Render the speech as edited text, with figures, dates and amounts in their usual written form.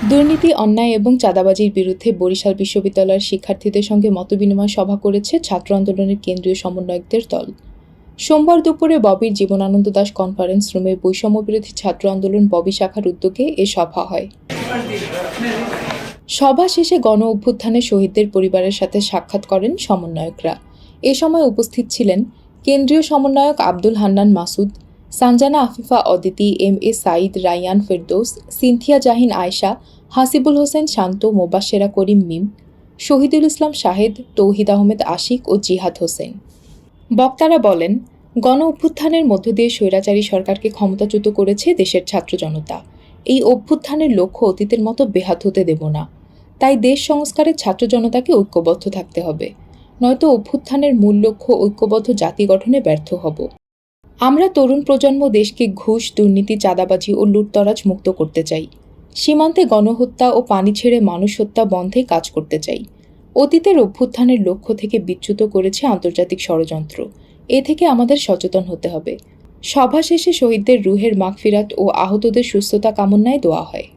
দুর্নীতি, অন্যায় এবং চাঁদাবাজির বিরুদ্ধে বরিশাল বিশ্ববিদ্যালয়ের শিক্ষার্থীদের সঙ্গে মতবিনিময় সভা করেছে ছাত্র আন্দোলনের কেন্দ্রীয় সমন্বয়কদের দল। সোমবার দুপুরে ববির জীবনানন্দ দাশ কনফারেন্স রুমে বৈষম্যবিরোধী ছাত্র আন্দোলন ববি শাখার উদ্যোগে এ সভা হয়। সভা শেষে গণ অভ্যুত্থানে শহীদদের পরিবারের সাথে সাক্ষাৎ করেন সমন্বয়করা। এ সময় উপস্থিত ছিলেন কেন্দ্রীয় সমন্বয়ক Abdul Hannan Masud, Sanjana Afifa Aditi, M A Saeed, Rayyan Ferdous, Cynthia Jahin Ayesha, Hasibul Hossain শান্ত, মোবাশ্বেরা করিম মিম, শহীদুল ইসলাম শাহেদ, তৌহিদ আহমেদ আশিক ও জিহাদ হোসেন। বক্তারা বলেন, গণ অভ্যুত্থানের মধ্য দিয়ে স্বৈরাচারী সরকারকে ক্ষমতাচ্যুত করেছে দেশের ছাত্র জনতা। এই অভ্যুত্থানের লক্ষ্য অতীতের মতো বেহাত হতে দেব না। তাই দেশ সংস্কারে ছাত্র জনতাকে ঐক্যবদ্ধ থাকতে হবে, নয়তো অভ্যুত্থানের মূল লক্ষ্য ঐক্যবদ্ধ জাতি গঠনে ব্যর্থ হব। আমরা তরুণ প্রজন্ম দেশকে ঘুষ, দুর্নীতি, চাঁদাবাজি ও লুটতরাজ মুক্ত করতে চাই। সীমান্তে গণহত্যা ও পানি ছেড়ে মানুষ হত্যা বন্ধে কাজ করতে চাই। অতীতের অভ্যুত্থানের লক্ষ্য থেকে বিচ্যুত করেছে আন্তর্জাতিক ষড়যন্ত্র। এ থেকে আমাদের সচেতন হতে হবে। সভা শেষে শহীদদের রুহের মাগফিরাত ও আহতদের সুস্থতা কামনায় দোয়া হয়।